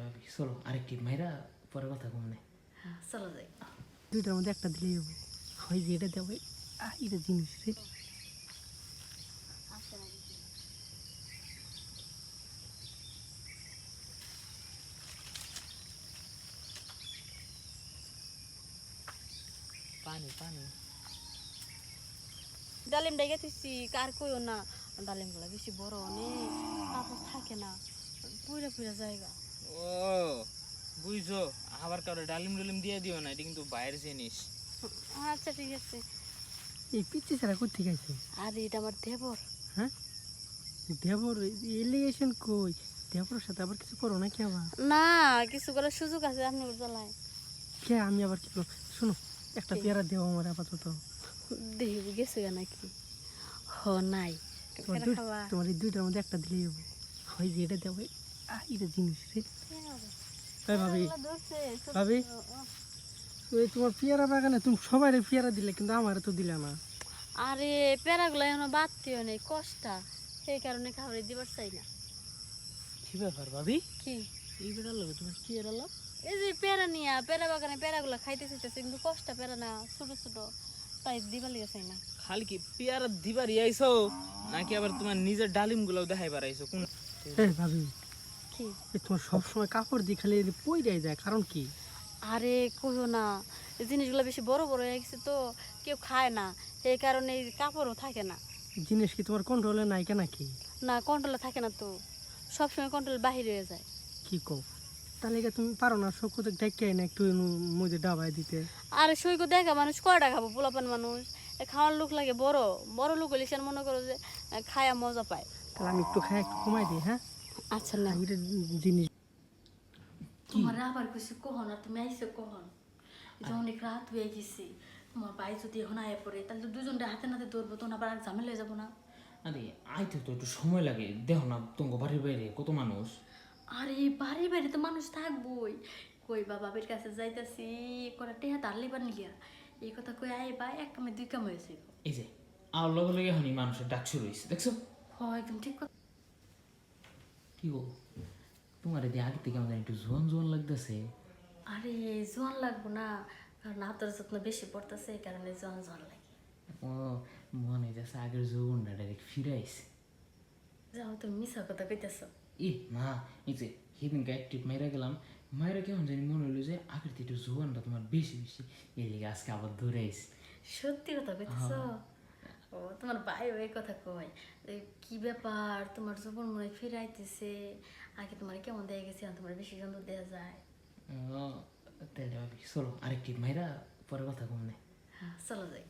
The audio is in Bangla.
ভাবি চলো আরেকটি মাইরা পরে কথা কমনে। হ্যাঁ চলো যাই। দুইটার মধ্যে একটা দিলেই যাবো। হয় যে এটা দেবো, এটা জিনিস রে। পানি পানি ডালিম ডাইগে তুই কার কইও না, ডালিম গুলা বেশি বড় অনেক কাপড় থাকে না, পুরা পুরা জায়গা। ও বুঝছো, আবার কারো ডালিম ডালিম দিয়ে দিও না, এটা কিন্তু বাইরের জিনিস। আচ্ছা ঠিক আছে। এই পিচ্ছি ছাড়া কোথেকে গেছে? আর এটা আমার দেবর। হ্যাঁ, দেবর এলিগেশন কই? দেবরের সাথে আবার কিছু করো নাকি আবার? না কিছু করার সুযোগ আছে আপনি জ্বালায়। কে আমি আবার কি করবো? শোনো, একটা পেয়ারা দেবো আমার আপাতত। দেখি গেছে নাকি? হ নাই তোমার এই দুইটার মধ্যে একটা দিলেই যাবো। হয় যে এটা দেবো, এটা জিনিস রে। ভাবি ভাবি, ওই তোমার পেয়ারা বাগানে তুমি সবাই পেয়ারা দিলে, কিন্তু আমার তো দিলে না। আরে পেয়ারাগুলো এখনো বাড়তিও নেই, কষ্টা, সেই কারণে খাবারে দিবার চাই না। কি ব্যাপার ভাবি? কি এই বেড়াল লোক তোমার কি এর লাভ? এই যে পেয়ারা নিয়া পেয়ারা বাগানে পেয়ারাগুলো খাইতে চাইতেছে, কিন্তু কষ্টা পেয়ারা না, ছোট ছোট, তাই দিবার লিগে চাই না। খালি কি পেয়ারা দিবার আইছো নাকি আবার তোমার নিজের ডালিম গুলো দেখাইবার আইছো? কোন ভাবি, কি তোমার সবসময় কাপড় দিয়ে খালি পইরাই যায়, কারণ কি? আরে কইও না, এই জিনিসগুলো বেশি বড় বড় হয়ে গেছে তো, কেউ খায় না, এই কারণে এই কাপড়ও থাকে না। জিনিস কি তোমার কন্ট্রোলে নাই কেন? নাকি না কন্ট্রোলে থাকে না তো, সবসময় কন্ট্রোল বাহির হয়ে যায়। কি কও? তাহলে কি তুমি পারো না সব ডেকে না একটু মধ্যে ডাবাই দিতে? আরে সৈকো দেখা মানুষ কয়টা খাবো, পোলাপান মানুষ, খাওয়ার লোক লাগে বড় বড় লোক হইলে সে মনে করো যে খায়া মজা পায়। তাহলে আমি একটু খাই, একটু কমাই দিই। হ্যাঁ আচ্ছা না এটা জিনিস তোমার আবার কিছু কহন, আর তুমি আইসো কহন? এটা অনেক রাত হয়ে গেছি, তোমার ভাই যদি এখন আয় পড়ে তাহলে তো দুজনটা হাতে নাতে ধরবো, তখন আবার আর ঝামেলা হয়ে যাবো না? আরে আইতে তো একটু সময় লাগে, দেখো না তোমার বাড়ির বাইরে কত মানুষ। আরে বাড়ি বাড়ি তো মানুষ থাকবোই, কই বা বাবের কাছে যাইতাছি করা টেহা তার লিবার নিলিয়া, এই কথা কই আয় বা এক কামে দুই কাম হয়েছে। এই যে আর লগে লগে এখনই মানুষের ডাক শুরু হয়েছে, দেখছো? হয় একদম ঠিক কথা। কি গো, তোমার এদিকে আগে থেকে আমাদের একটু জোয়ান জোয়ান লাগতেছে। আরে জোয়ান লাগবো না, কারণ আতর যত্ন বেশি পড়তেছে, এই কারণে জোয়ান জোয়ান লাগে। ও মনে যাচ্ছে আগের যৌবনটা ডাইরেক্ট ফিরে আইছে। যাও তুমি মিশা কথা কইতেছ। ই না, এই যে সেদিনকে একটিভ মাইরা গেলাম, মাইরা কেমন জানি মনে হলো যে আগের থেকে একটু জোয়ানটা তোমার বেশি বেশি, এর লিগে আজকে আবার দৌড়ে আইছে। সত্যি কথা কইতেছ? ও তোমার ভাই ওই কথা কয় যে কি ব্যাপার, তোমার জীবন মনে হয় ফিরে আইতেছে, আগে তোমার কেমন দেখা গেছে, তোমার বেশি সুন্দর দেওয়া যায়। তাহলে ভাবি চলো আরেকটি মাইরা পরে কথা কমনে। হ্যাঁ চলো যাই।